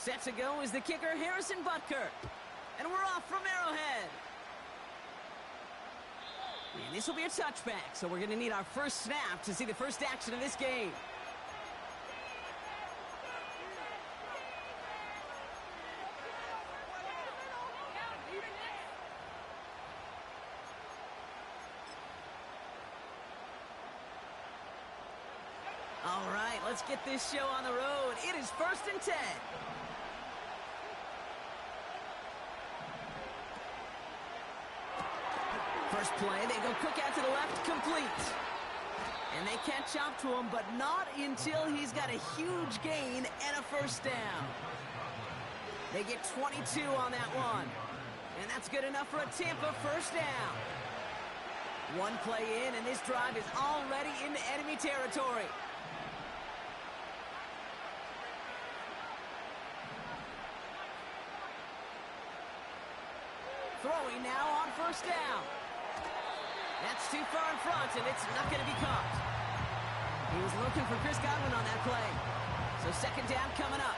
Set to go is the kicker, Harrison Butker. And we're off from Arrowhead. And this will be a touchback, so we're going to need our first snap to see the first action of this game. All right, let's get this show on the road. It is 1st and 10. First play, they go quick out to the left, complete. And they catch up to him, but not until he's got a huge gain and a first down. They get 22 on that one. And that's good enough for a Tampa first down. One play in, and this drive is already into enemy territory. Throwing now on first down. That's too far in front, and it's not going to be caught. He was looking for Chris Godwin on that play. So second down coming up.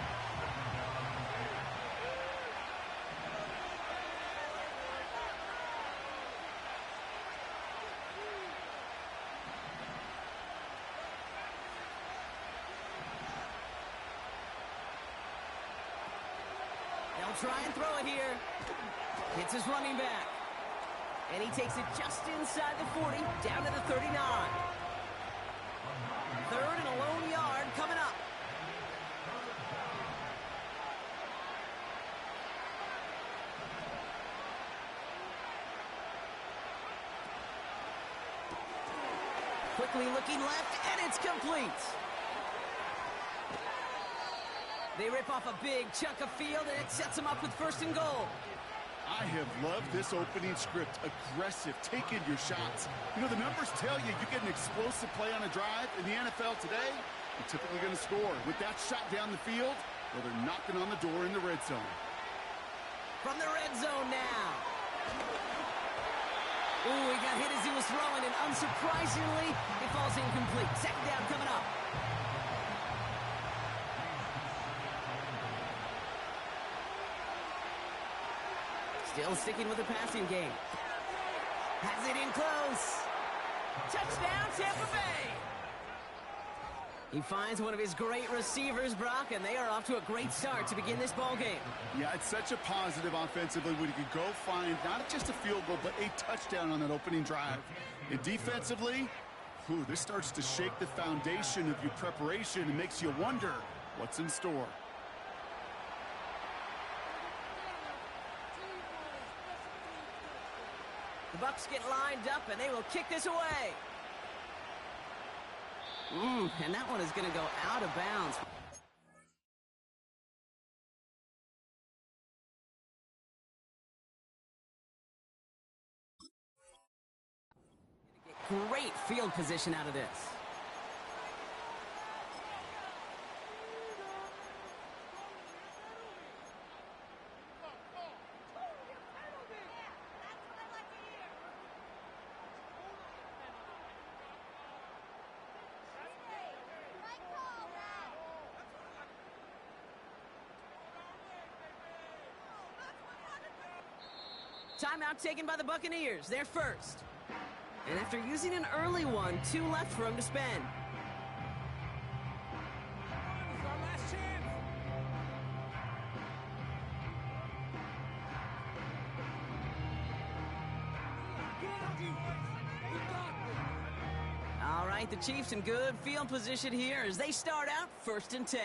They'll try and throw it here. Hits his running back. And he takes it just inside the 40, down to the 39. Third and a lone yard coming up. Quickly looking left, and it's complete. They rip off a big chunk of field, and it sets them up with 1st and goal. I have loved this opening script. Aggressive, taking your shots. You know, the numbers tell you get an explosive play on a drive. In the NFL today, you're typically going to score. With that shot down the field, well, they're knocking on the door in the red zone. From the red zone now. Ooh, he got hit as he was throwing, and unsurprisingly, it falls incomplete. Second down coming up. Still sticking with the passing game. Has it in close. Touchdown, Tampa Bay. He finds one of his great receivers, Brock, and they are off to a great start to begin this ball game. Yeah, it's such a positive offensively when you can go find not just a field goal, but a touchdown on that opening drive. And defensively, this starts to shake the foundation of your preparation and makes you wonder what's in store. The Bucs get lined up, and they will kick this away. And that one is going to go out of bounds. Get great field position out of this. Timeout taken by the Buccaneers. They're first. And after using an early one, 2 left for him to spend. All right, the Chiefs in good field position here as they start out 1st and 10.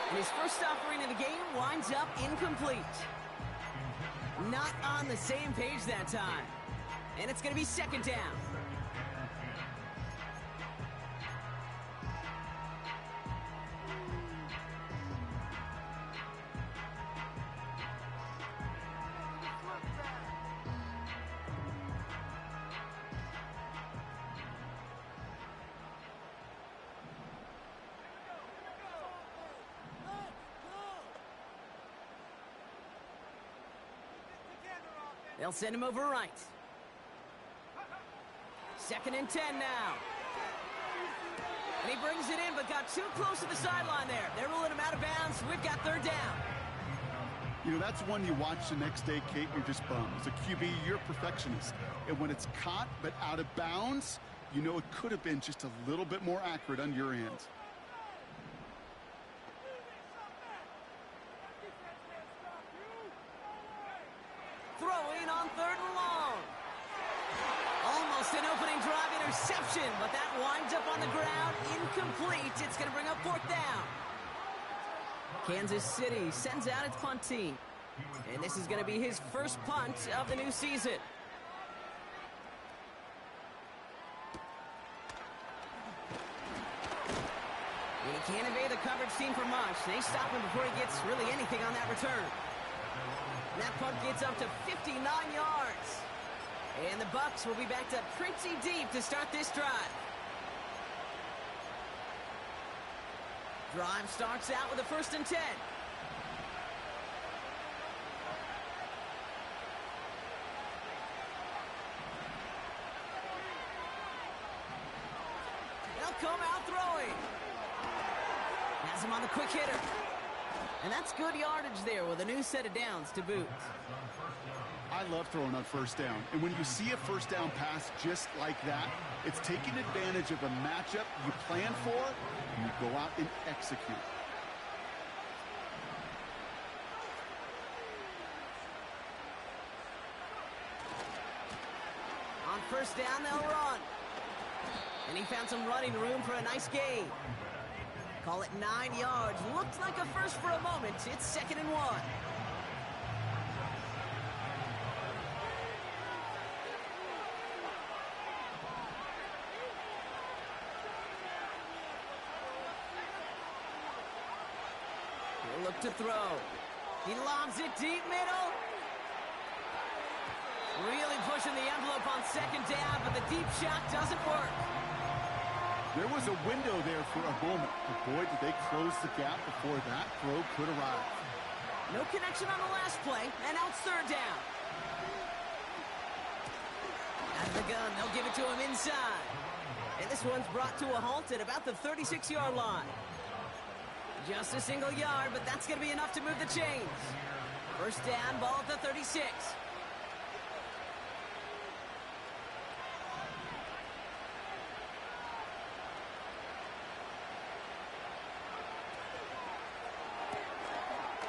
And his first offering of the game winds up incomplete. Not on the same page that time. And it's going to be second down. They'll send him over right. 2nd and 10 now. And he brings it in, but got too close to the sideline there. They're ruling him out of bounds. We've got 3rd down. You know, that's one you watch the next day, Kate, you're just bummed. As a QB, you're a perfectionist. And when it's caught but out of bounds, you know it could have been just a little bit more accurate on your end. Throwing on 3rd and long. Almost an opening drive interception, but that winds up on the ground, incomplete. It's going to bring up 4th down. Kansas City sends out its punt team. And this is going to be his first punt of the new season. And he can't evade the coverage team for much. They stop him before he gets really anything on that return. And that punt gets up to 59 yards. And the Bucs will be backed up pretty deep to start this drive. Drive starts out with a 1st and 10. They'll come out throwing. Has him on the quick hitter. And that's good yardage there with a new set of downs to boot. I love throwing on 1st down. And when you see a 1st down pass just like that, it's taking advantage of a matchup you plan for, and you go out and execute. On 1st down, they'll run. And he found some running room for a nice gain. Call it 9 yards. Looked like a first for a moment. It's 2nd and 1. He'll look to throw. He lobs it deep middle. Really pushing the envelope on 2nd down, but the deep shot doesn't work. There was a window there for a moment, but boy, did they close the gap before that throw could arrive. No connection on the last play, and now it's 3rd down. Out of the gun, they'll give it to him inside. And this one's brought to a halt at about the 36-yard line. Just a single yard, but that's going to be enough to move the chains. 1st down, ball at the 36.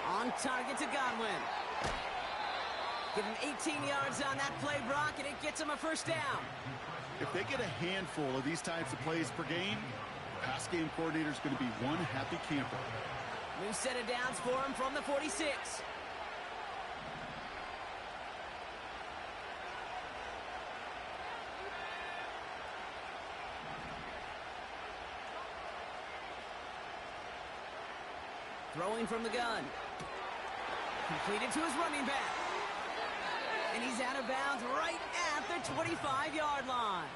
On target to Godwin. Give him 18 yards on that play, Brock, and it gets him a 1st down. If they get a handful of these types of plays per game, the pass game coordinator is going to be one happy camper. New set of downs for him from the 46. Throwing from the gun. Completed to his running back. And he's out of bounds right at the 25-yard line.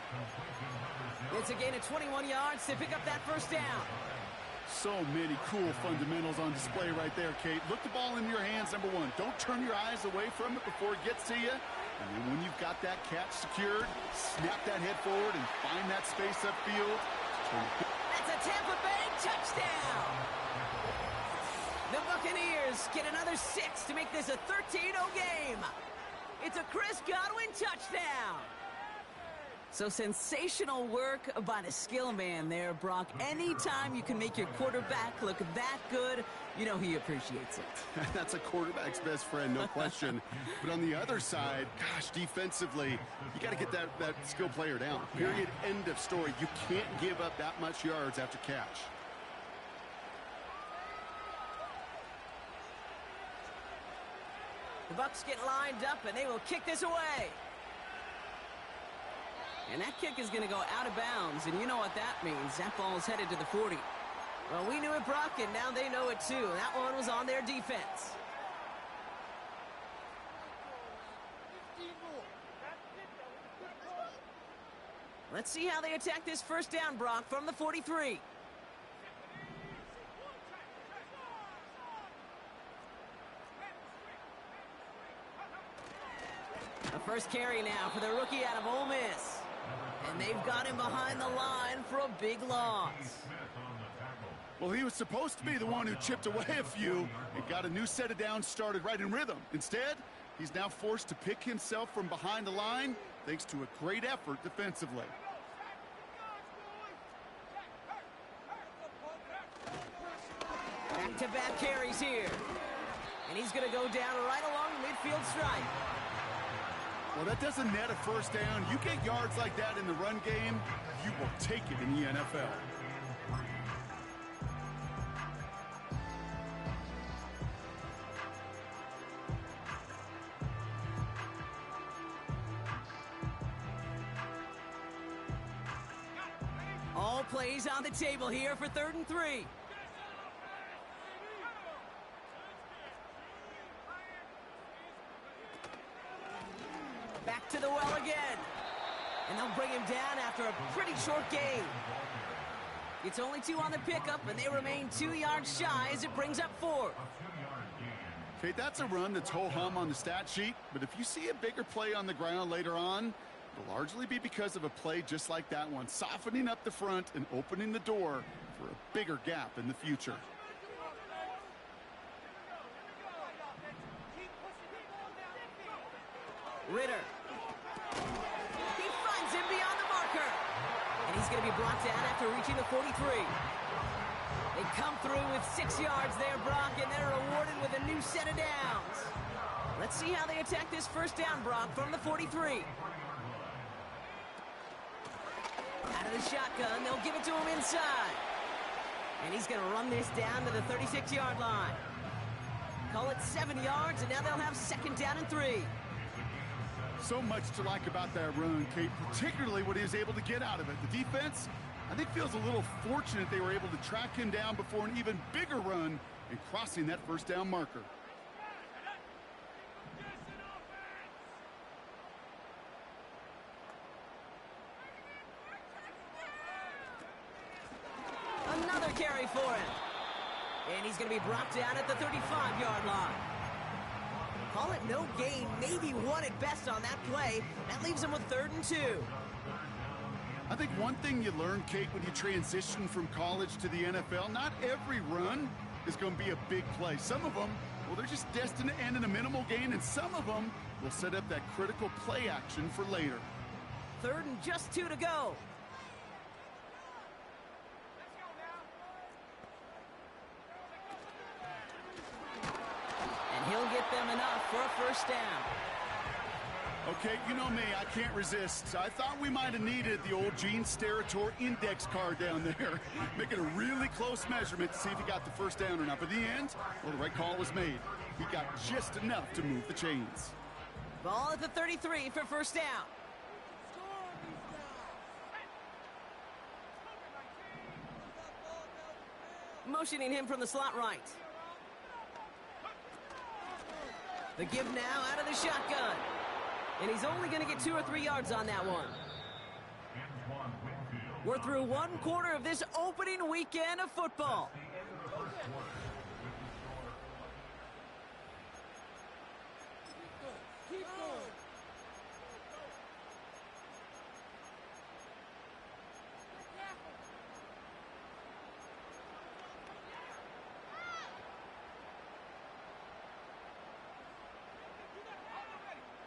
It's a gain of 21 yards to pick up that 1st down. So many cool fundamentals on display right there, Kate. Look the ball in your hands, number one. Don't turn your eyes away from it before it gets to you. And then when you've got that catch secured, snap that head forward and find that space upfield. That's a Tampa Bay touchdown. The Buccaneers get another 6 to make this a 13-0 game. It's a Chris Godwin touchdown. So sensational work by the skill man there, Brock. Anytime you can make your quarterback look that good, you know he appreciates it. That's a quarterback's best friend, no question. But on the other side, gosh, defensively, you got to get that skill player down. Period, end of story. You can't give up that much yards after catch. The Bucs get lined up, and they will kick this away. And that kick is going to go out of bounds, and you know what that means. That ball is headed to the 40. Well, we knew it, Brock, and now they know it too. That one was on their defense. Let's see how they attack this 1st down, Brock, from the 43. A first carry now for the rookie out of Ole Miss. And they've got him behind the line for a big loss. Well, he was supposed to be the one who chipped away a few and got a new set of downs started right in rhythm. Instead, he's now forced to pick himself from behind the line thanks to a great effort defensively. Back-to-back carries here. And he's going to go down right along the midfield stripe. Well, that doesn't net a first down. You get yards like that in the run game, you will take it in the NFL. All plays on the table here for 3rd and 3. Back to the well again. And they'll bring him down after a pretty short gain. It's only 2 on the pickup, and they remain 2 yards shy as it brings up 4. Okay, that's a run that's ho-hum on the stat sheet, but if you see a bigger play on the ground later on, it'll largely be because of a play just like that one, softening up the front and opening the door for a bigger gap in the future. Ritter. He finds him beyond the marker. And he's going to be brought down after reaching the 43. They come through with 6 yards there, Brock, and they're rewarded with a new set of downs. Let's see how they attack this first down, Brock, from the 43. Out of the shotgun, they'll give it to him inside. And he's going to run this down to the 36-yard line. Call it 7 yards, and now they'll have 2nd down and 3. So much to like about that run, Kate, particularly what he was able to get out of it. The defense, I think, feels a little fortunate they were able to track him down before an even bigger run and crossing that first down marker. Another carry for him. And he's going to be brought down at the 35-yard line. Call it no gain, maybe 1 at best on that play. That leaves him with 3rd and 2. I think one thing you learn, Kate, when you transition from college to the NFL, not every run is going to be a big play. Some of them, well, they're just destined to end in a minimal gain, and some of them will set up that critical play action for later. 3rd and just 2 to go. And he'll get them enough for a first down. Okay, you know me, I can't resist. I thought we might have needed the old Gene Steratore index card down there. Making a really close measurement to see if he got the first down or not. But in the end, well, the right call was made. He got just enough to move the chains. Ball at the 33 for first down. Motioning him from the slot right. The give now out of the shotgun. And he's only going to get 2 or 3 yards on that one. We're through 1 quarter of this opening weekend of football.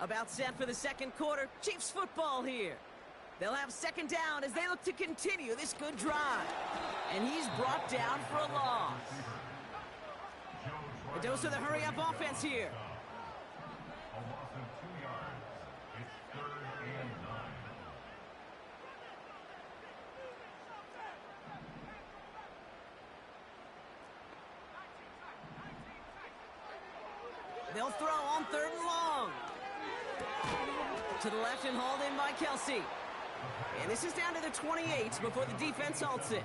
About set for the 2nd quarter. Chiefs football here. They'll have 2nd down as they look to continue this good drive. And he's brought down for a loss. A dose of the hurry-up offense here. They'll throw on 3rd and long. To the left and hauled in by Kelsey. And this is down to the 28 before the defense halts it.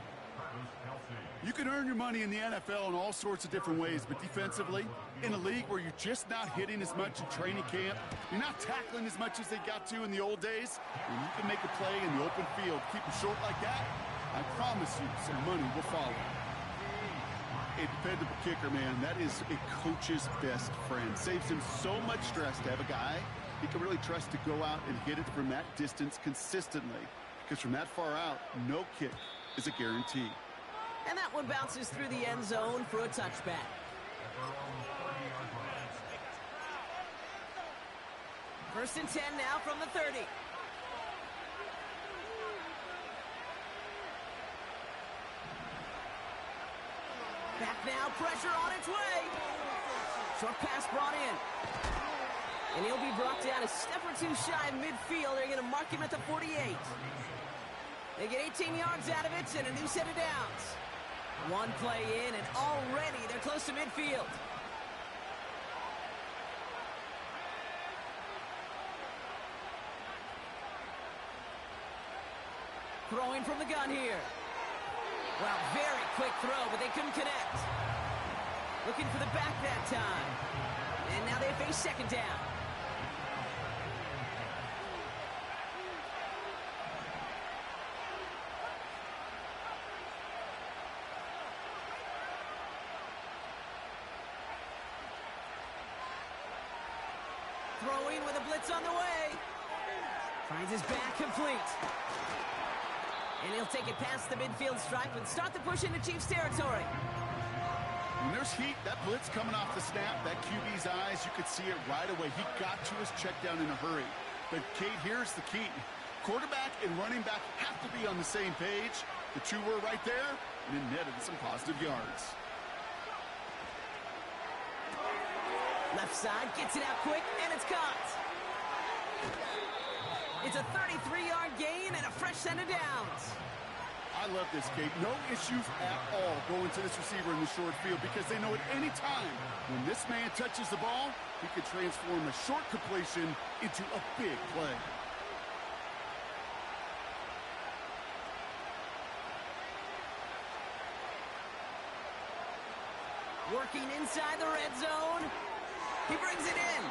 You can earn your money in the NFL in all sorts of different ways, but defensively, in a league where you're just not hitting as much in training camp, you're not tackling as much as they got to in the old days, and you can make a play in the open field, keep them short like that, I promise you some money will follow. A dependable kicker, man, that is a coach's best friend. Saves him so much stress to have a guy he can really trust to go out and hit it from that distance consistently. because from that far out, no kick is a guarantee. And that one bounces through the end zone for a touchback. First and 10 now from the 30. Back now, pressure on its way. Short pass brought in. And he'll be brought down a step or two shy of midfield. They're going to mark him at the 48. They get 18 yards out of it and a new set of downs. One play in, and already they're close to midfield. Throwing from the gun here. Well, very quick throw, but they couldn't connect. Looking for the back that time. And now they face second down. Throwing with a blitz on the way. Finds his back complete. And he'll take it past the midfield stripe and start the push into Chiefs territory. When there's heat, that blitz coming off the snap, that QB's eyes, you could see it right away. He got to his check down in a hurry. But, Kate, here's the key. Quarterback and running back have to be on the same page. The two were right there, and it netted some positive yards. Left side, gets it out quick, and it's caught. It's a 33-yard gain and a fresh set of downs. I love this, Kate. No issues at all going to this receiver in the short field because they know at any time when this man touches the ball, he could transform a short completion into a big play. Working inside the red zone. He brings it in.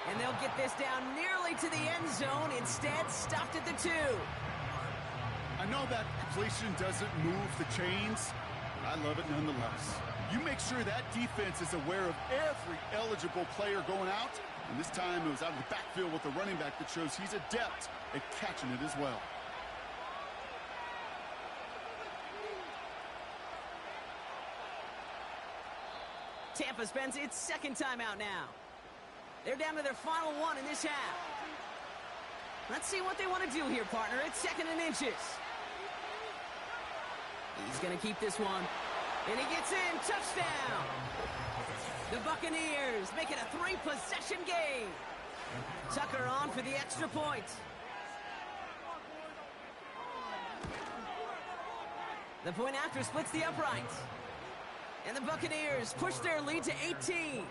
And they'll get this down nearly to the end zone. Instead, stopped at the 2. I know that completion doesn't move the chains, but I love it nonetheless. You make sure that defense is aware of every eligible player going out. And this time it was out of the backfield with the running back that shows he's adept at catching it as well. Tampa spends its second timeout now. They're down to their final one in this half. Let's see what they want to do here, partner. It's second and inches. He's going to keep this one. And he gets in. Touchdown. The Buccaneers make it a 3-possession game. Tucker on for the extra point. The point after splits the uprights. And the Buccaneers push their lead to 18.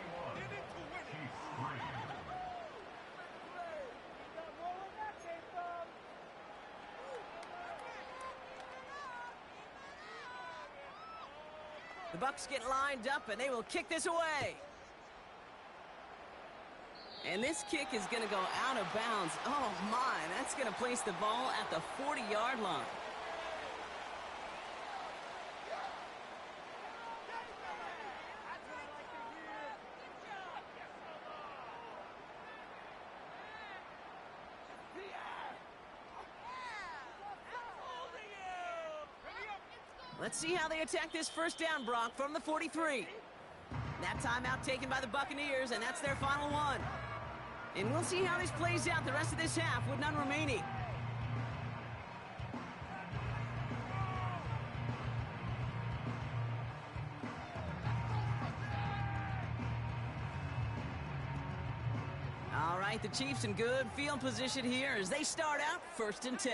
The Bucs get lined up, and they will kick this away. And this kick is going to go out of bounds. Oh, my. That's going to place the ball at the 40-yard line. Let's see how they attack this first down, Brock, from the 43. That timeout taken by the Buccaneers, and that's their final one. And we'll see how this plays out the rest of this half with none remaining. All right, the Chiefs in good field position here as they start out first and 10.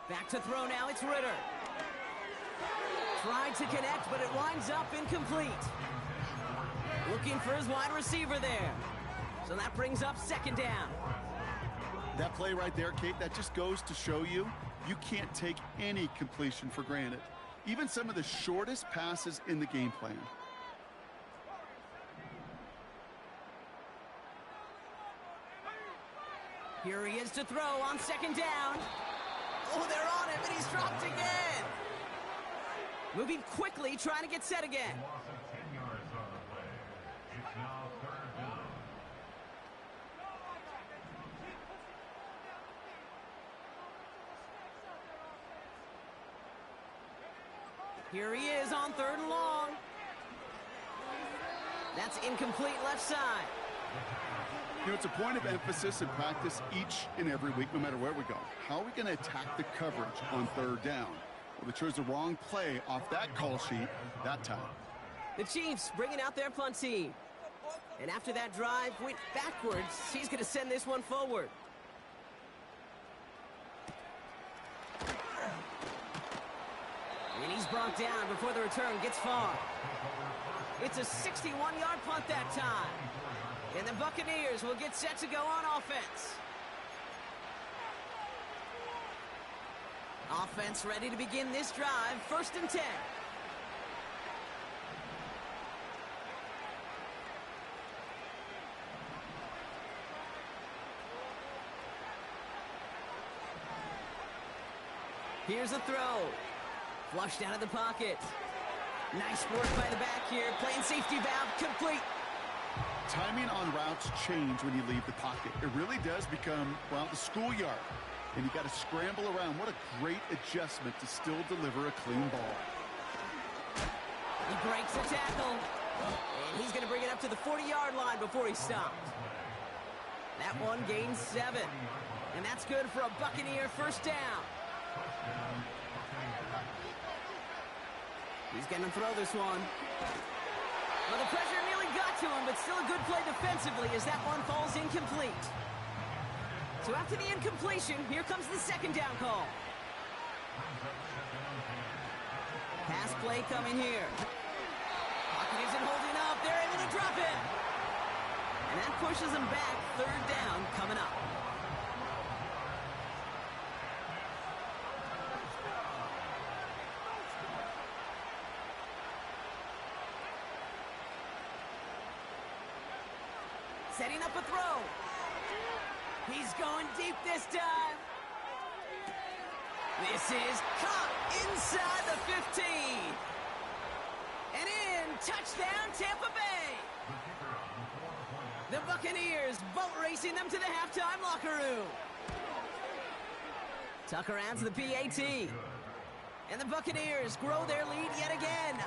Back to throw now, it's Ritter. Tried to connect, but it winds up incomplete. Looking for his wide receiver there. So that brings up second down. That play right there, Kate, that just goes to show you, you can't take any completion for granted. Even some of the shortest passes in the game plan. Here he is to throw on second down. Oh, they're on him, and he's dropped again. Moving quickly, trying to get set again. Loss of 10 yards on the play. It's now 3rd down. Here he is on 3rd and long. That's incomplete left side. You know, it's a point of emphasis in practice each and every week, no matter where we go. How are we going to attack the coverage on 3rd down? Well, they chose the wrong play off that call sheet that time. The Chiefs bringing out their punt team. And after that drive went backwards, he's going to send this one forward. And he's brought down before the return gets far. It's a 61-yard punt that time. And the Buccaneers will get set to go on offense. Offense ready to begin this drive. 1st and 10. Here's a throw. Flushed out of the pocket. Nice work by the back here. Playing safety valve complete. Timing on routes change when you leave the pocket. It really does become, well, the schoolyard. And you got to scramble around. What a great adjustment to still deliver a clean ball. He breaks the tackle. And he's going to bring it up to the 40-yard line before he stops. That one gains 7. And that's good for a Buccaneer 1st down. He's going to throw this one. Well, the pressure nearly got to him, but still a good play defensively as that one falls incomplete. So after the incompletion, here comes the 2nd down call. Pass play coming here. Pocket isn't holding up. They're able to drop it. And that pushes them back. 3rd down coming up. Setting up a throw. He's going deep this time. This is caught inside the 15. And in, touchdown Tampa Bay. The Buccaneers boat racing them to the halftime locker room. Tucker adds the PAT. And the Buccaneers grow their lead yet again.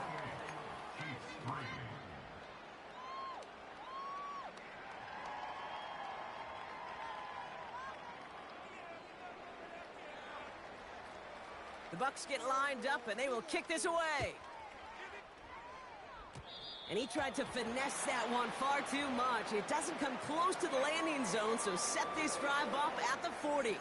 The Bucs get lined up, and they will kick this away. And he tried to finesse that one far too much. It doesn't come close to the landing zone, so set this drive up at the 40.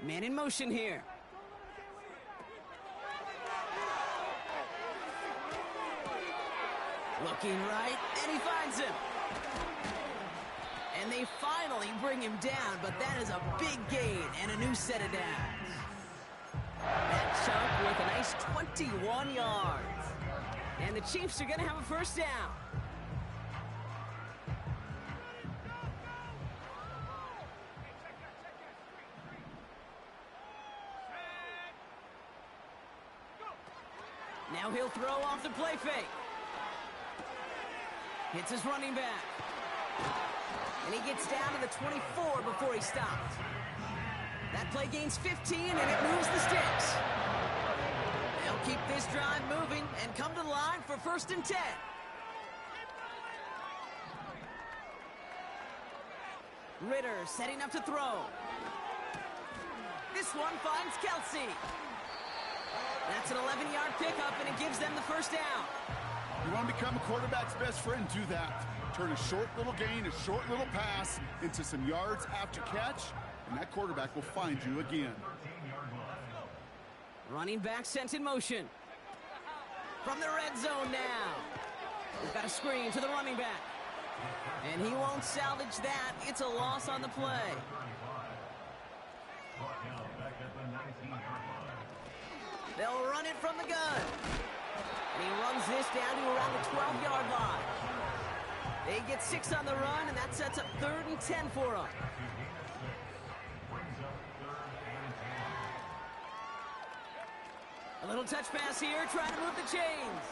Man in motion here. Looking right, and he finds him. And they finally bring him down, but that is a big gain and a new set of downs. That chunk with a nice 21 yards. And the Chiefs are going to have a 1st down. Now he'll throw off the play fake. Hits his running back. And he gets down to the 24 before he stops. That play gains 15, and it moves the sticks. They'll keep this drive moving and come to the line for 1st and 10. Ritter setting up to throw. This one finds Kelsey. That's an 11-yard pickup, and it gives them the 1st down. You want to become a quarterback's best friend, do that. Turn a short little gain, a short little pass into some yards after catch, and that quarterback will find you again. Running back sent in motion. From the red zone now. We've got a screen to the running back. And he won't salvage that. It's a loss on the play. They'll run it from the gun. And he runs this down to around the 12-yard line. They get 6 on the run, and that sets up 3rd and 10 for them. A little touch pass here, trying to move the chains.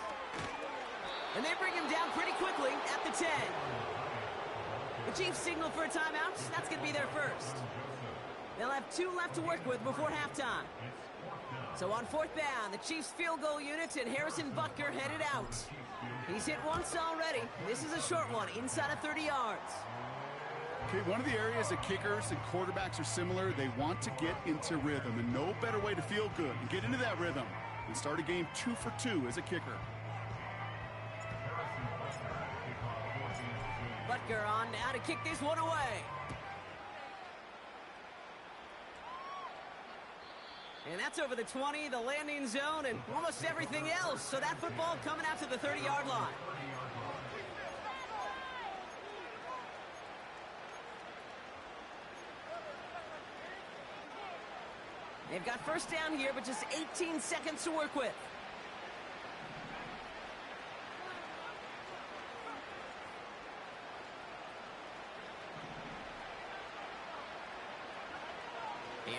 And they bring him down pretty quickly at the 10. The Chiefs signal for a timeout. That's going to be their first. They'll have 2 left to work with before halftime. So on 4th down, the Chiefs field goal unit and Harrison Butker headed out. He's hit once already. This is a short one, inside of 30 yards. Okay, one of the areas that kickers and quarterbacks are similar, they want to get into rhythm, and no better way to feel good and get into that rhythm than start a game 2 for 2 as a kicker. Butker on now to kick this one away. And that's over the 20, the landing zone, and almost everything else. So that football coming out to the 30-yard line. They've got first down here, but just 18 seconds to work with.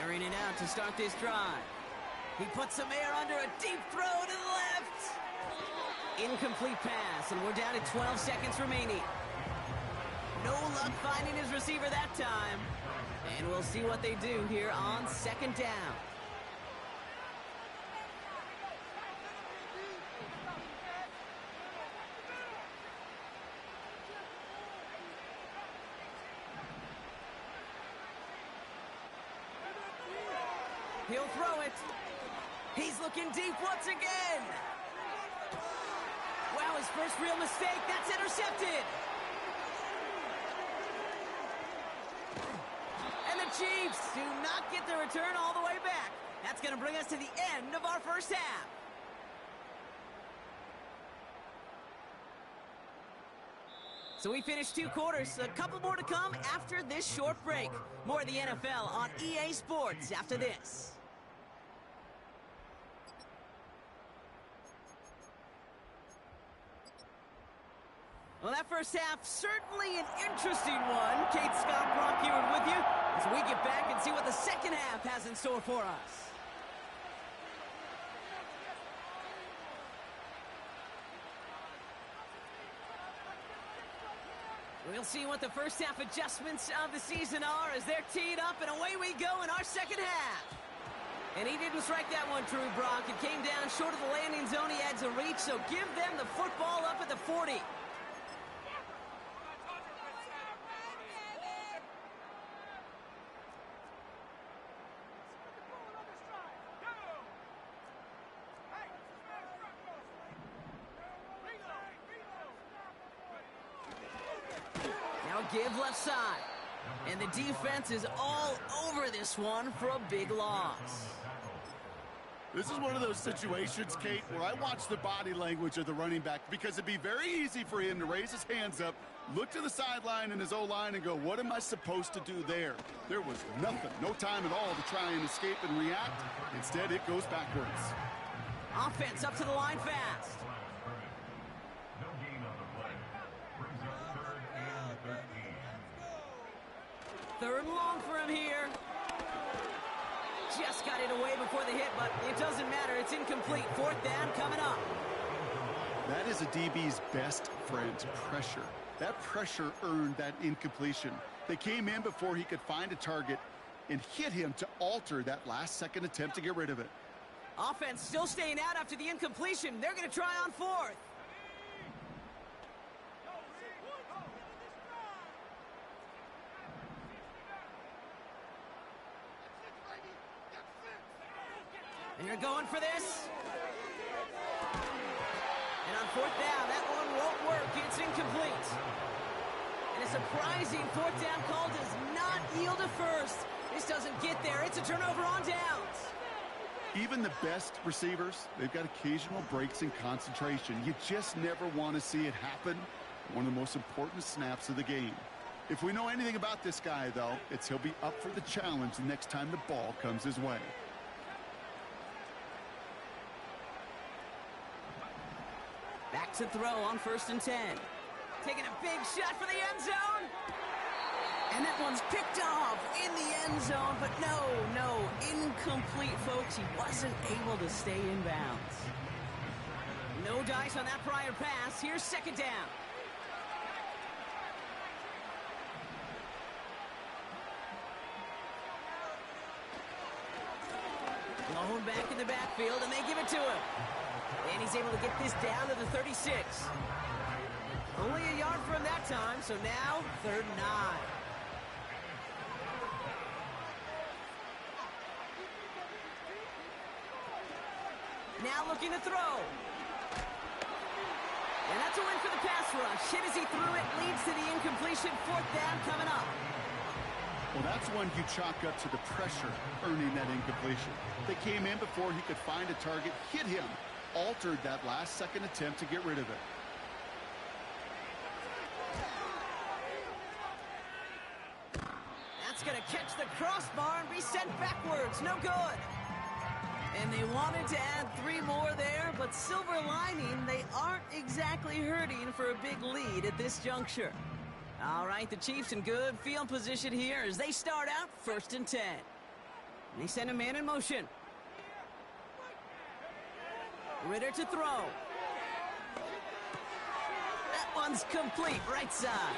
Airing it out to start this drive. He puts some air under a deep throw to the left. Incomplete pass, and we're down to 12 seconds remaining. No luck finding his receiver that time. And we'll see what they do here on 2nd down. He'll throw it. He's looking deep once again. Wow, his first real mistake. That's intercepted. And the Chiefs do not get the return all the way back. That's going to bring us to the end of our first half. So we finished 2 quarters. A couple more to come after this short break. More of the NFL on EA Sports after this. Well, that first half, certainly an interesting one. Kate Scott Brock here with you as we get back and see what the second half has in store for us. We'll see what the first half adjustments of the season are as they're teed up, and away we go in our second half. And he didn't strike that one true, Brock. It came down short of the landing zone. He had to reach, so give them the football up at the 40. Give left side. And the defense is all over this one for a big loss. This is one of those situations, Kate, where I watch the body language of the running back because it'd be very easy for him to raise his hands up, look to the sideline in his O-line and go, what am I supposed to do there? There was nothing, no time at all to try and escape and react. Instead, it goes backwards. Offense up to the line fast. 3rd and long for him here. Just got it away before the hit, but it doesn't matter. It's incomplete. 4th down coming up. That is a DB's best friend, pressure. That pressure earned that incompletion. They came in before he could find a target and hit him to alter that last-second attempt to get rid of it. Offense still staying out after the incompletion. They're going to try on 4th. And you're going for this. And on 4th down, that one won't work. It's incomplete. And a surprising 4th down call does not yield a first. This doesn't get there. It's a turnover on downs. Even the best receivers, they've got occasional breaks in concentration. You just never want to see it happen. One of the most important snaps of the game. If we know anything about this guy, though, it's he'll be up for the challenge the next time the ball comes his way. to throw on 1st and 10. Taking a big shot for the end zone. And that one's picked off in the end zone, but no, incomplete, folks. He wasn't able to stay in bounds. No dice on that prior pass. Here's 2nd down. Blown back in the backfield, and they give it to him. And he's able to get this down to the 36. Only a yard for him that time, so now 3rd and 9. Now looking to throw. And that's a win for the pass rush. Hit as he threw it, leads to the incompletion. 4th down coming up. Well, that's one you chalk up to the pressure earning that incompletion. They came in before he could find a target, hit him, altered that last-second attempt to get rid of it. That's going to catch the crossbar and be sent backwards. No good. And they wanted to add 3 more there, but silver lining, they aren't exactly hurting for a big lead at this juncture. All right, the Chiefs in good field position here as they start out 1st and 10. They send a man in motion. Ritter to throw. That one's complete, right side.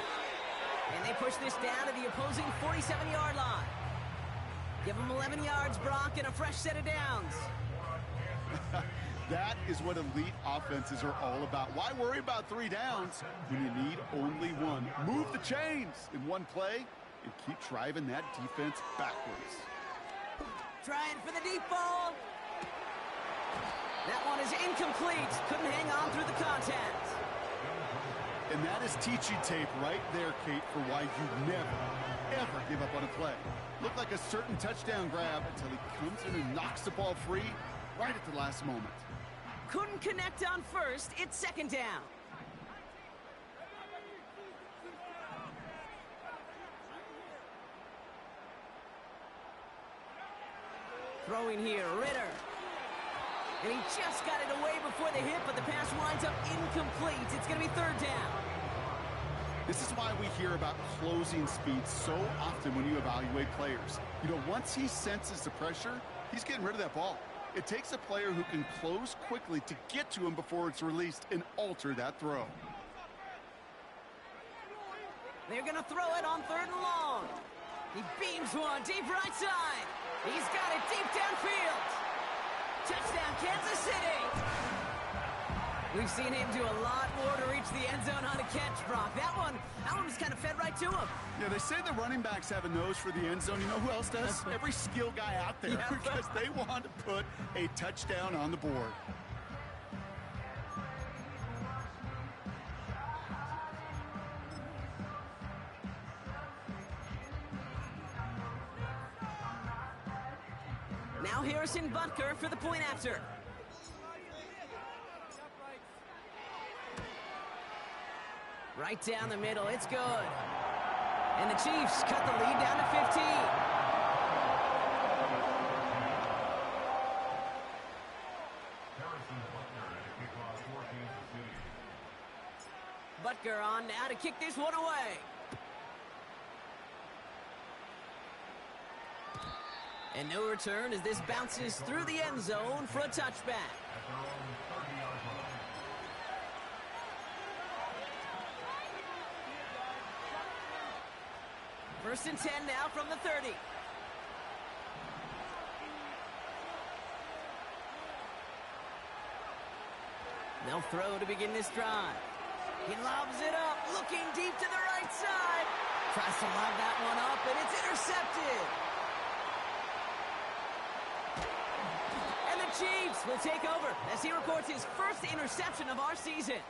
And they push this down to the opposing 47-yard line. Give them 11 yards, Brock, and a fresh set of downs. That is what elite offenses are all about. Why worry about 3 downs when you need only 1? Move the chains in one play and keep driving that defense backwards. Trying for the deep ball. That one is incomplete. Couldn't hang on through the contact. And that is teaching tape right there, Kate, for why you never, ever give up on a play. Looked like a certain touchdown grab until he comes in and knocks the ball free right at the last moment. Couldn't connect on 1st. It's 2nd down. Throwing here, Ritter. And he just got it away before the hit, but the pass winds up incomplete. It's going to be 3rd down. This is why we hear about closing speed so often when you evaluate players. You know, once he senses the pressure, he's getting rid of that ball. It takes a player who can close quickly to get to him before it's released and alter that throw. They're going to throw it on 3rd and long. He beams one deep right side. He's got it deep downfield. Touchdown, Kansas City. We've seen him do a lot more to reach the end zone on a catch, Brock. That one was kind of fed right to him. Yeah, they say the running backs have a nose for the end zone. You know who else does? Every skill guy out there, Yeah. because they want to put a touchdown on the board. Now Harrison Butker for the point after. Right down the middle, it's good. And the Chiefs cut the lead down to 15. Butker on now to kick this one away. And no return as this bounces through the end zone for a touchback. 1st and 10 now from the 30. They'll throw to begin this drive. He lobs it up, looking deep to the right side. Tries to lob that one up, and it's intercepted. And the Chiefs will take over as he records his first interception of our season.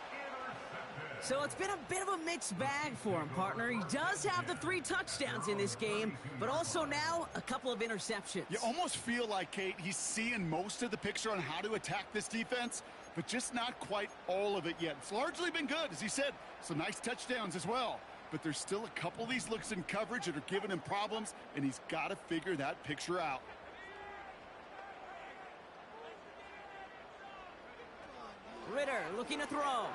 So it's been a bit of a mixed bag for him, partner. He does have the 3 touchdowns in this game, but also now a couple of interceptions. You almost feel like, Kate, he's seeing most of the picture on how to attack this defense, but just not quite all of it yet. It's largely been good, as he said. Some nice touchdowns as well. But there's still a couple of these looks in coverage that are giving him problems, and he's got to figure that picture out. Ritter looking to throw.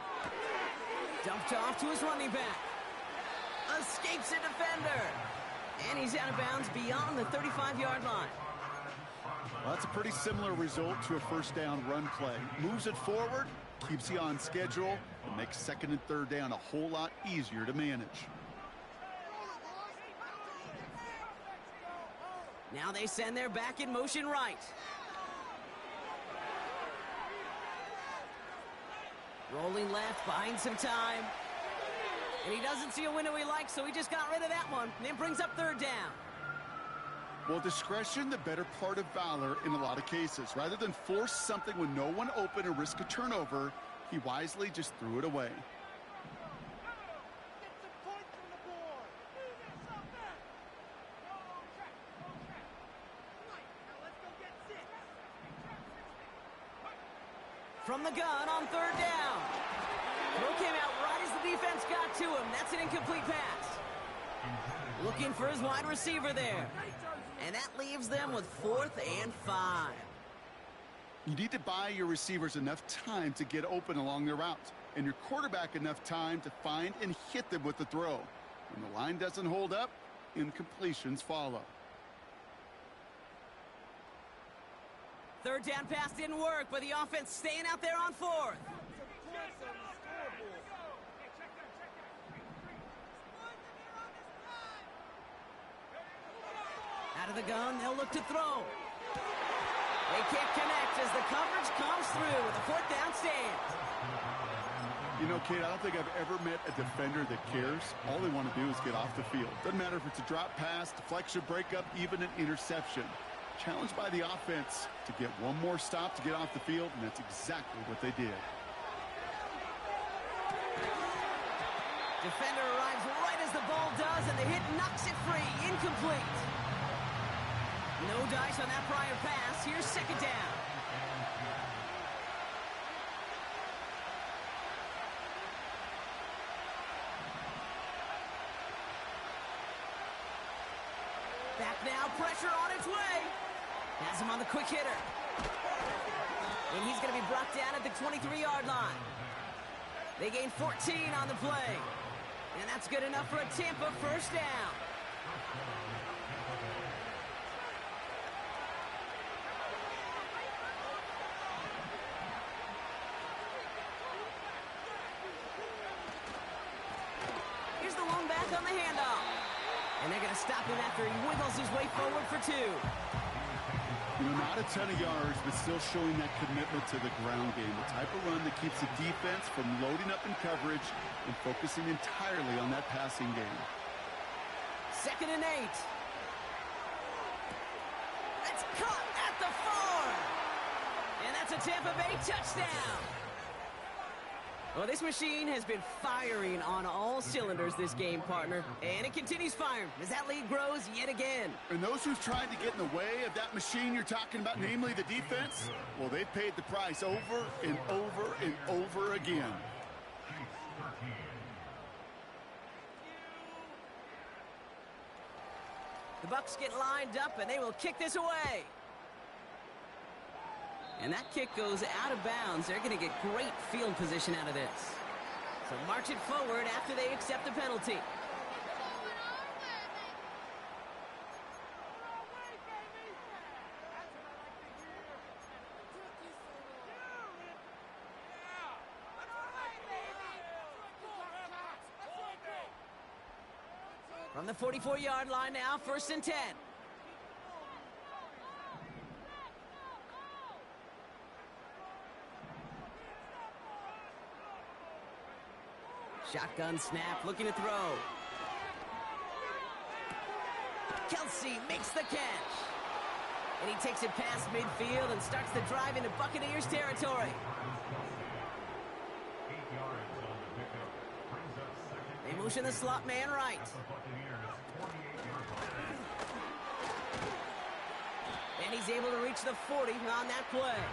Dumped off to his running back. Escapes a defender. And he's out of bounds beyond the 35-yard line. Well, that's a pretty similar result to a first down run play. Moves it forward, keeps you on schedule, and makes second and third down a whole lot easier to manage. Now they send their back in motion right. Rolling left, buying some time. And he doesn't see a window he likes, so he just got rid of that one. And it brings up third down. Well, discretion, the better part of valor in a lot of cases. Rather than force something with no one open and risk a turnover, he wisely just threw it away. From the gun on third down. Throw came out right as the defense got to him. That's an incomplete pass. Looking for his wide receiver there. And that leaves them with 4th and 5. You need to buy your receivers enough time to get open along their routes, and your quarterback enough time to find and hit them with the throw. When the line doesn't hold up, incompletions follow. Third down pass didn't work, but the offense staying out there on 4th. Out of the gun, they'll look to throw. They can't connect as the coverage comes through with a 4th down stand. You know, Kate, I don't think I've ever met a defender that cares. All they want to do is get off the field. Doesn't matter if it's a drop pass, deflection, breakup, even an interception. Challenged by the offense to get one more stop to get off the field, and that's exactly what they did. Defender arrives right as the ball does, and the hit knocks it free. Incomplete. No dice on that prior pass. Here's second down. Back now, pressure on its way. Has him on the quick hitter. And he's going to be brought down at the 23-yard line. They gain 14 on the play. And that's good enough for a Tampa first down. Here's the lone back on the handoff. And they're going to stop him after he wiggles his way forward for 2. You know, not a ton of yards, but still showing that commitment to the ground game. The type of run that keeps the defense from loading up in coverage and focusing entirely on that passing game. 2nd and 8. That's caught at the 4. And that's a Tampa Bay touchdown. Well, this machine has been firing on all cylinders this game, partner. And it continues firing as that lead grows yet again. And those who've tried to get in the way of that machine you're talking about, namely the defense, well, they've paid the price over and over and over again. The Bucs get lined up, and they will kick this away. And that kick goes out of bounds. They're going to get great field position out of this. So march it forward after they accept the penalty. From the 44-yard line now, 1st and 10. Shotgun snap, looking to throw. Kelsey makes the catch. And he takes it past midfield and starts the drive into Buccaneers territory. 8 yards on the pickup. Brings up second. They motion the slot man right. The Buccaneers 48-yard line. And he's able to reach the 40 on that play.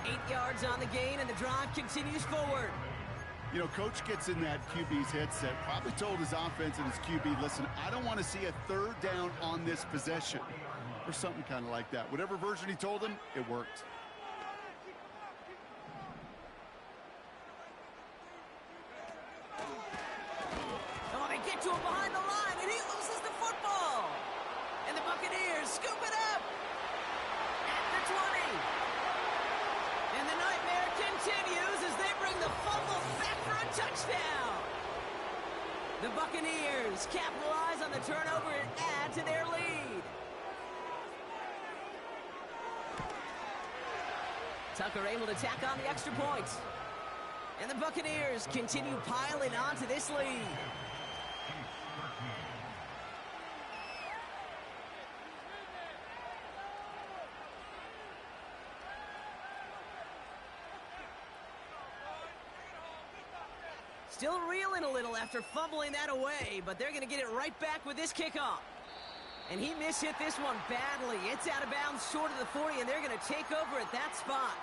8 yards on the gain, and the drive continues forward. You know, coach gets in that QB's headset, probably told his offense and his QB, listen, I don't want to see a 3rd down on this possession, or something kind of like that. Whatever version he told him, it worked. Buccaneers capitalize on the turnover and add to their lead. Tucker able to tack on the extra point. And the Buccaneers continue piling on to this lead. Still reeling a little after fumbling that away, but they're going to get it right back with this kickoff. And he mishit this one badly. It's out of bounds short of the 40, and they're going to take over at that spot.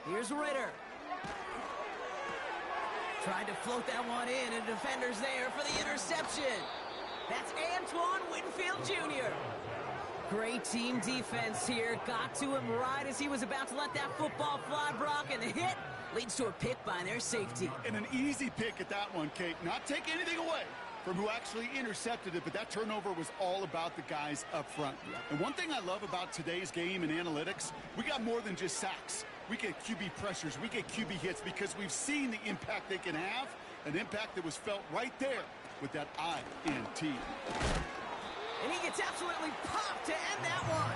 Here's Ritter. Tried to float that one in, and defender's there for the interception. That's Antoine Winfield Jr. Great team defense here. Got to him right as he was about to let that football fly, Brock, and the hit leads to a pick by their safety. And an easy pick at that one, Kate. Not take anything away from who actually intercepted it, but that turnover was all about the guys up front. And one thing I love about today's game and analytics, we got more than just sacks. We get QB pressures, we get QB hits because we've seen the impact they can have, an impact that was felt right there with that INT. And he gets absolutely popped to end that one.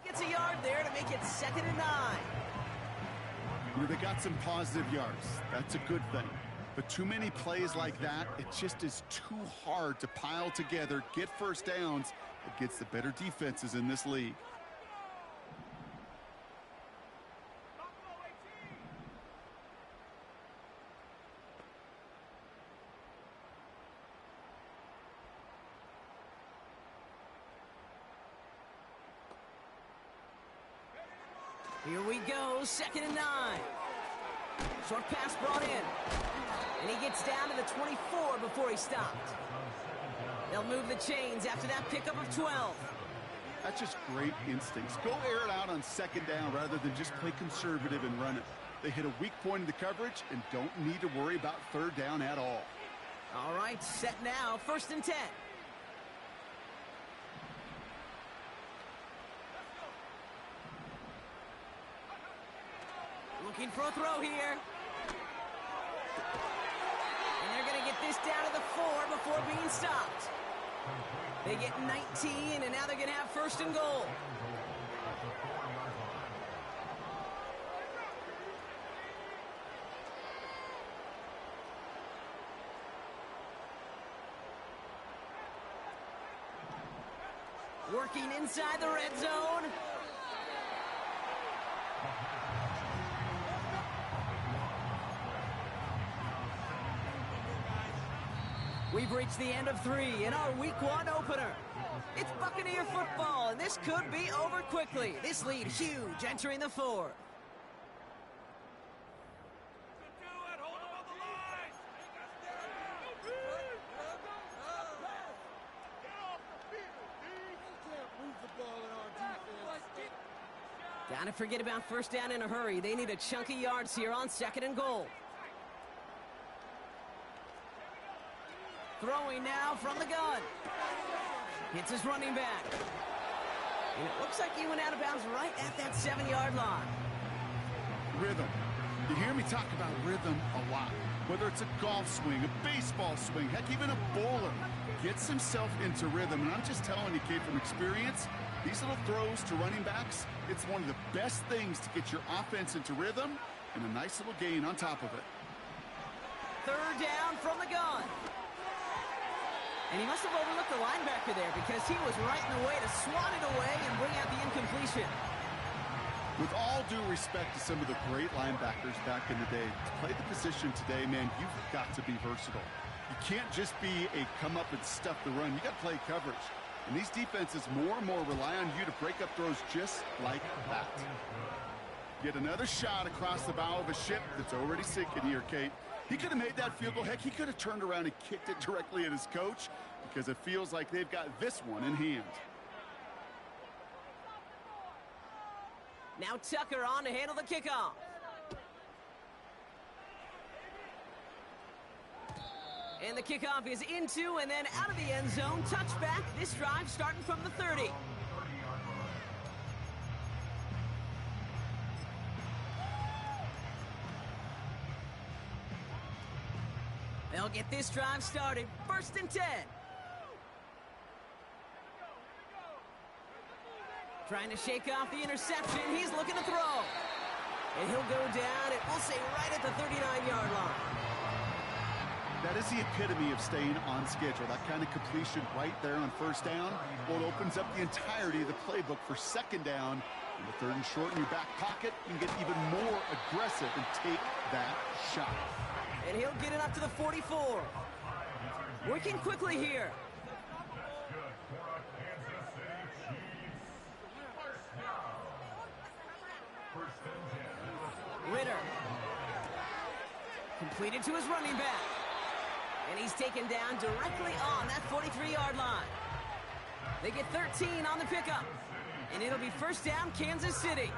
Gets a yard there to make it 2nd and 9. You know, they got some positive yards. That's a good thing. But too many plays like that, it just is too hard to pile together, get first downs against the better defenses in this league. Here we go, 2nd and 9. Short pass brought in. And he gets down to the 24 before he stopped. They'll move the chains after that pickup of 12. That's just great instincts. Go air it out on 2nd down rather than just play conservative and run it. They hit a weak point in the coverage and don't need to worry about 3rd down at all. All right, set now, 1st and 10. Looking for a throw here. And they're going to get this down to the 4 before being stopped. They get 19, and now they're going to have 1st and goal. Working inside the red zone. We've reached the end of 3 in our Week 1 opener. It's Buccaneer football, and this could be over quickly. This lead huge entering the 4th. Gotta forget about 1st down in a hurry. They need a chunk of yards here on 2nd and goal. Throwing now from the gun. Hits his running back. And it looks like he went out of bounds right at that 7-yard line. Rhythm. You hear me talk about rhythm a lot. Whether it's a golf swing, a baseball swing, heck, even a bowler gets himself into rhythm. And I'm just telling you, kid, from experience, These little throws to running backs, it's one of the best things to get your offense into rhythm and a nice little gain on top of it. Third down from the gun. And he must have overlooked the linebacker there because he was right in the way to swat it away and bring out the incompletion. With all due respect to some of the great linebackers back in the day, to play the position today, man, you've got to be versatile. You can't just be a come up and stuff the run. You got to play coverage. And these defenses more and more rely on you to break up throws just like that. Get another shot across the bow of a ship that's already sinking here, Kate. He could have made that field goal. Heck, he could have turned around and kicked it directly at his coach because it feels like they've got this one in hand. Now Tucker on to handle the kickoff. And the kickoff is into and then out of the end zone. Touchback. This drive starting from the 30. They'll get this drive started. 1st and 10. Trying to shake off the interception. He's looking to throw. And he'll go down, and we'll say right at the 39-yard line. That is the epitome of staying on schedule. That kind of completion right there on 1st down. Well, it opens up the entirety of the playbook for 2nd down. In the 3rd and short in your back pocket, you can get even more aggressive and take that shot. And he'll get it up to the 44. Working quickly here. Ritter. Completed to his running back. And he's taken down directly on that 43-yard line. They get 13 on the pickup. And it'll be 1st down, Kansas City.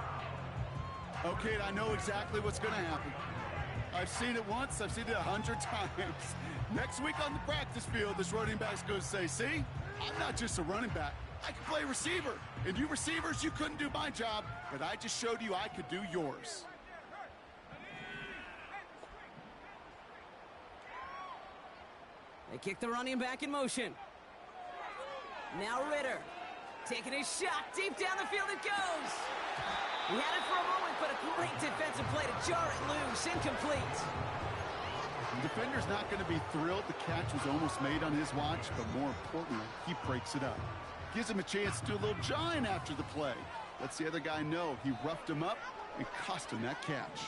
Okay, I know exactly what's going to happen. I've seen it once. I've seen it 100 times. Next week on the practice field, this running back's going to say, see, I'm not just a running back. I can play receiver. And you receivers, you couldn't do my job, but I just showed you I could do yours. They kick the running back in motion. Now Ritter taking his shot. Deep down the field it goes. He had it for a moment, but a great defensive play to jar it loose. Incomplete. The defender's not going to be thrilled the catch was almost made on his watch, but more importantly, he breaks it up. Gives him a chance to do a little jawing after the play. Lets the other guy know he roughed him up and cost him that catch.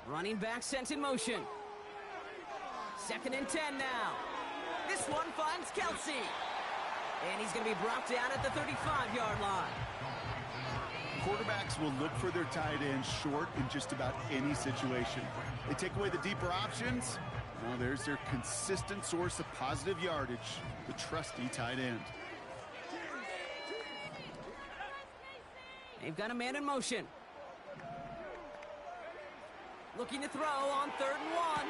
Running back sent in motion. 2nd and 10 now. This one finds Kelsey. And he's going to be brought down at the 35-yard line. Quarterbacks will look for their tight end short in just about any situation. They take away the deeper options. Well, there's their consistent source of positive yardage, the trusty tight end. They've got a man in motion. Looking to throw on 3rd and 1.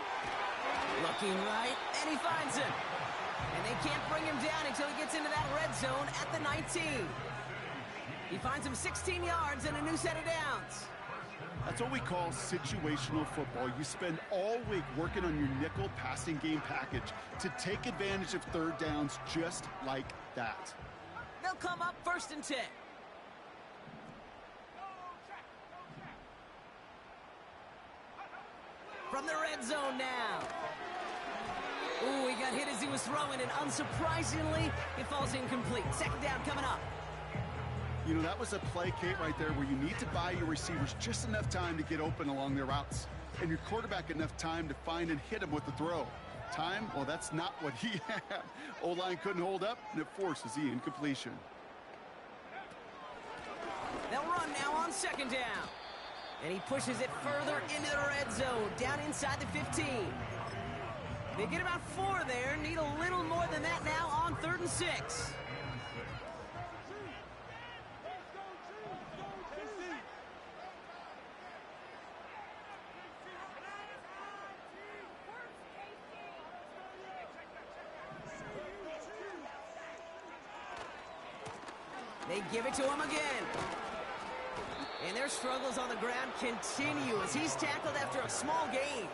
Looking right, and he finds him. And they can't bring him down until he gets into that red zone at the 19. He finds him 16 yards and a new set of downs. That's what we call situational football. You spend all week working on your nickel passing game package to take advantage of 3rd downs just like that. They'll come up 1st and 10. From the red zone now. Ooh, he got hit as he was throwing, and unsurprisingly, it falls incomplete. 2nd down coming up. You know, that was a play, Kate, right there where you need to buy your receivers just enough time to get open along their routes. And your quarterback enough time to find and hit him with the throw. Time? Well, that's not what he had. O-line couldn't hold up, and it forces the incompletion. They'll run now on 2nd down. And he pushes it further into the red zone, down inside the 15. They get about 4 there, need a little more than that now on 3rd and 6. They give it to him again. And their struggles on the ground continue as he's tackled after a small gain.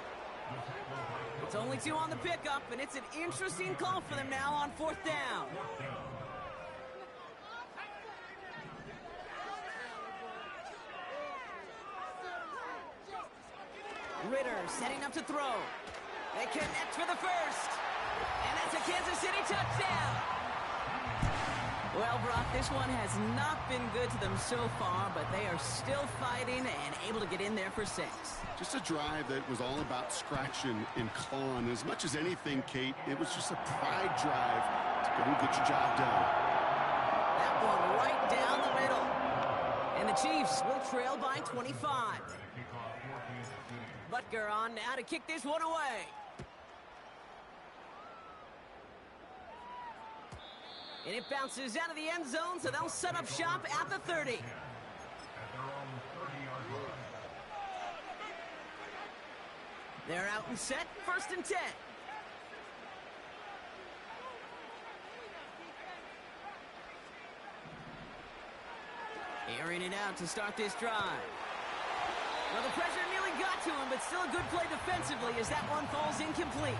It's only 2 on the pickup, and it's an interesting call for them now on 4th down. Ritter setting up to throw. They connect for the first. And that's a Kansas City touchdown. Well, Brock, this one has not been good to them so far, but they are still fighting and able to get in there for 6. Just a drive that was all about scratching and clawing. As much as anything, Kate, it was just a pride drive to go and get your job done. That one right down the middle. And the Chiefs will trail by 25. Butker on now to kick this one away. And it bounces out of the end zone, so they'll set up shop at the 30. They're out and set, 1st and 10. Airing it out to start this drive. Well, the pressure nearly got to him, but still a good play defensively as that one falls incomplete.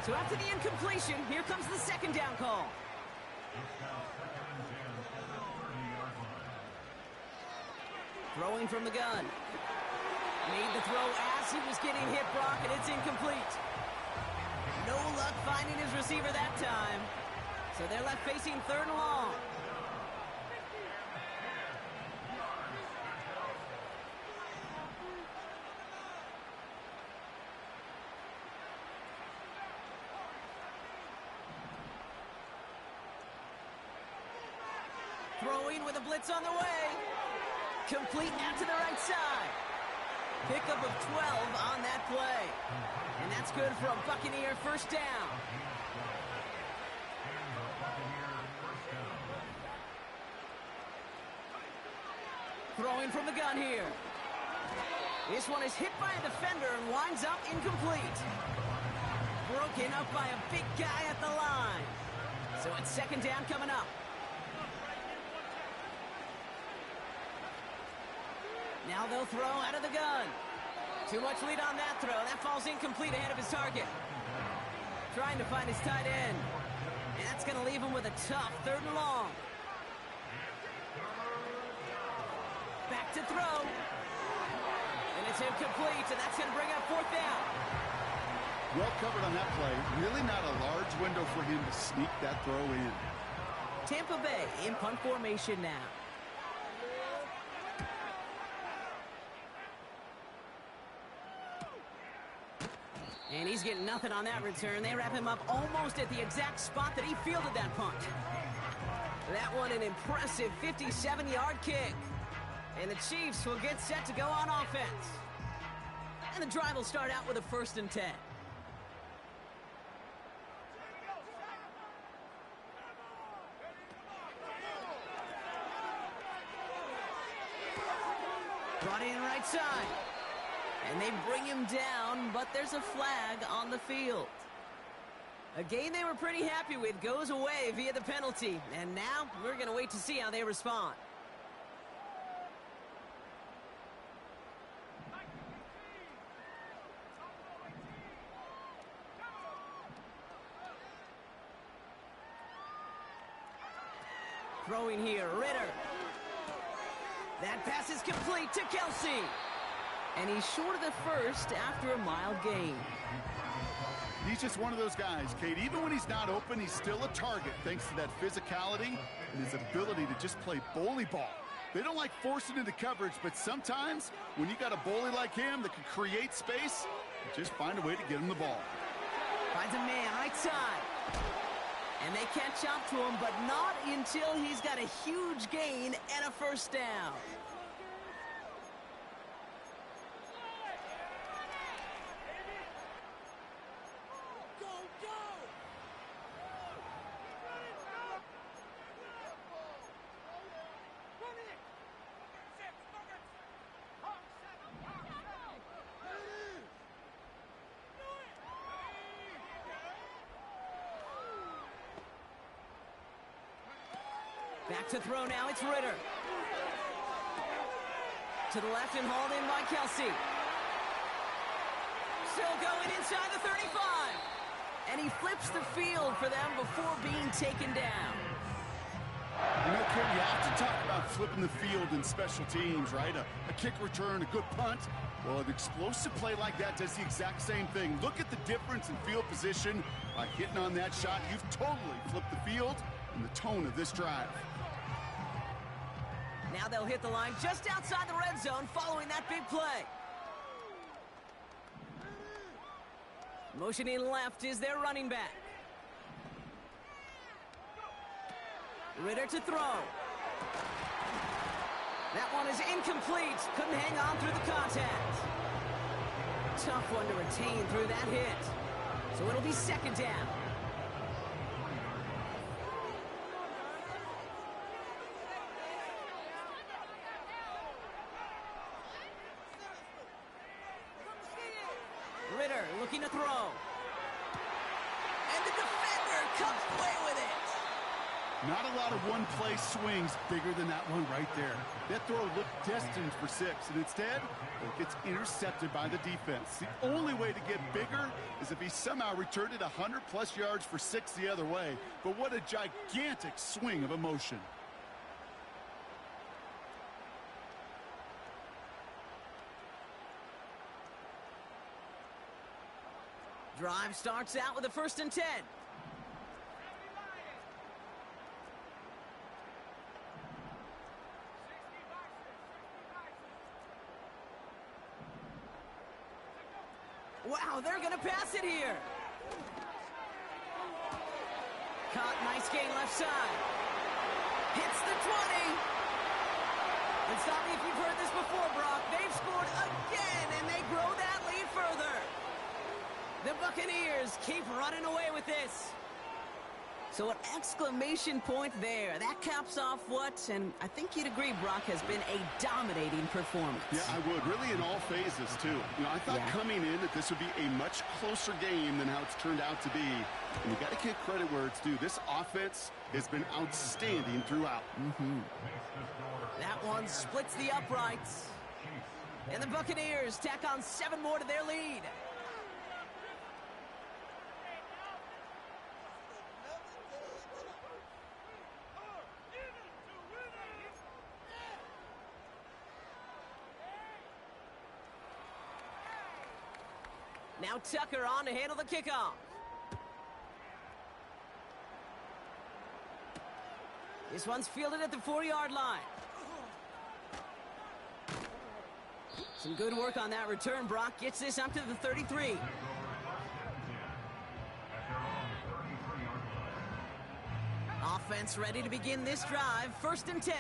So after the incompletion, here comes the 2nd down call. Throwing from the gun. Made the throw as he was getting hit, Brock, and it's incomplete. No luck finding his receiver that time. So they're left facing 3rd and long. Throwing with a blitz on the way. Complete out to the right side. Pickup of 12 on that play. And that's good for a Buccaneer 1st down. Throwing from the gun here. This one is hit by a defender and winds up incomplete. Broken up by a big guy at the line. So it's 2nd down coming up. Now they'll throw out of the gun. Too much lead on that throw. That falls incomplete ahead of his target. Trying to find his tight end. And that's going to leave him with a tough 3rd and long. Back to throw. And it's incomplete, and that's going to bring up 4th down. Well covered on that play. Really not a large window for him to sneak that throw in. Tampa Bay in punt formation now. And he's getting nothing on that return. They wrap him up almost at the exact spot that he fielded that punt. That one an impressive 57-yard kick. And the Chiefs will get set to go on offense. And the drive will start out with a 1st and 10. Brought in right side. And they bring him down, but there's a flag on the field. A game they were pretty happy with goes away via the penalty. And now we're going to wait to see how they respond. Throwing here, Ritter. That pass is complete to Kelsey. And he's short of the first after a mild gain. He's just one of those guys, Kate. Even when he's not open, he's still a target thanks to that physicality and his ability to just play bully ball. They don't like forcing into coverage, but sometimes when you got a bully like him that can create space, you just find a way to get him the ball. Finds a man right side. And they catch up to him, but not until he's got a huge gain and a 1st down. Back to throw now, it's Ritter. To the left and hauled in by Kelsey. still going inside the 35. And he flips the field for them before being taken down. You know, Kim, you have to talk about flipping the field in special teams, right? A kick return, a good punt. Well, an explosive play like that does the exact same thing. Look at the difference in field position. By hitting on that shot, you've totally flipped the field and the tone of this drive. Now they'll hit the line just outside the red zone following that big play. Motioning left is their running back. Ritter to throw. That one is incomplete. Couldn't hang on through the contact. Tough one to retain through that hit. So it'll be second down. Ritter looking to throw. And the defender comes away with it. Not a lot of one-play swings bigger than that one right there. That throw looked destined for 6, and instead, it gets intercepted by the defense. The only way to get bigger is if he somehow returned it 100-plus yards for 6 the other way. But what a gigantic swing of emotion. Drive starts out with a 1st and 10. Wow, they're going to pass it here. Caught, nice gain left side. Hits the 20. And stop me if you've heard this before, Brock. They've scored again, and they grow that lead further. The Buccaneers keep running away with this. So an exclamation point there. That caps off what, and I think you'd agree, Brock, has been a dominating performance. Yeah, I would. Really in all phases, too. You know, I thought coming in that this would be a much closer game than how it's turned out to be. And you got to give credit where it's due. This offense has been outstanding throughout. That one splits the uprights. And the Buccaneers tack on 7 more to their lead. Now Tucker on to handle the kickoff. This one's fielded at the 4-yard line. Some good work on that return. Brock gets this up to the 33. Offense ready to begin this drive. 1st and 10.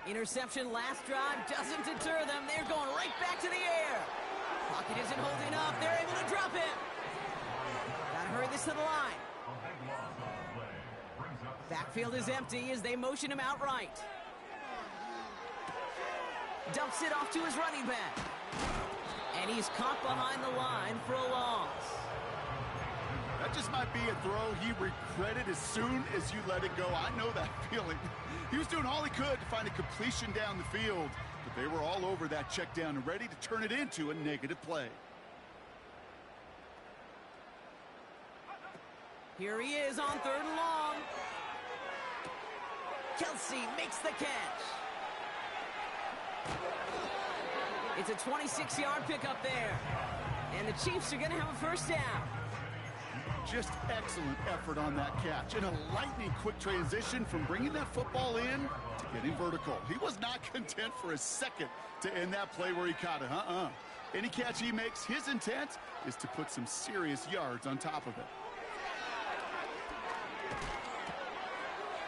Interception last drive doesn't deter them. They're going right back to the air. Pocket isn't holding up. They're able to drop it. Gotta hurry this to the line. Backfield is empty as they motion him outright. Dumps it off to his running back. And he's caught behind the line for a loss. That just might be a throw he regretted as soon as you let it go. I know that feeling. He was doing all he could to find a completion down the field, but they were all over that check down and ready to turn it into a negative play. Here he is on 3rd and long. Kelsey makes the catch. It's a 26-yard pickup there. And the Chiefs are going to have a 1st down. Just excellent effort on that catch. And a lightning quick transition from bringing that football in to getting vertical. He was not content for a second to end that play where he caught it. Any catch he makes, his intent is to put some serious yards on top of it.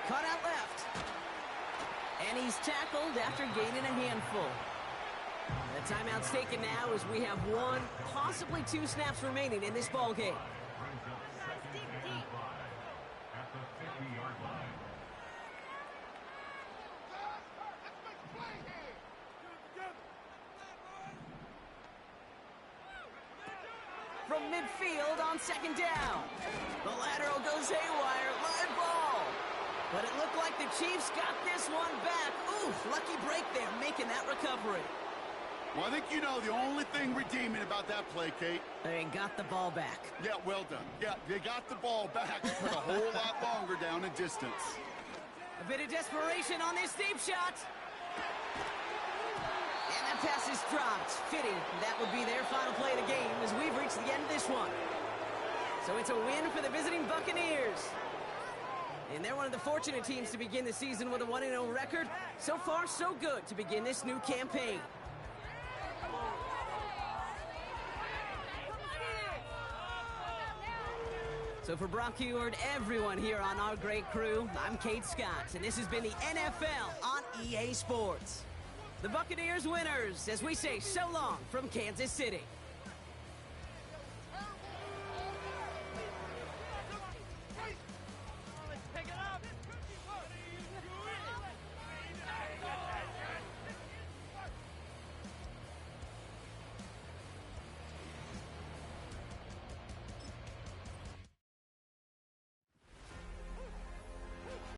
Cut out left. And he's tackled after gaining a handful. The timeout's taken now as we have 1, possibly 2 snaps remaining in this ball game. From midfield on 2nd down. The lateral goes haywire. Live ball. But it looked like the Chiefs got this one back. Ooh, lucky break there, making that recovery. Well, I think you know the only thing redeeming about that play, Kate. They got the ball back. Yeah, well done. Yeah, they got the ball back, but a whole lot longer down in distance. A bit of desperation on this deep shot. And that pass is dropped. Fitting. That would be their final play of the game as we've reached the end of this one. So it's a win for the visiting Buccaneers. And they're one of the fortunate teams to begin the season with a 1-0 record. So far, so good to begin this new campaign. So for Brock Heward, everyone here on our great crew, I'm Kate Scott, and this has been the NFL on EA Sports. The Buccaneers winners, as we say so long from Kansas City.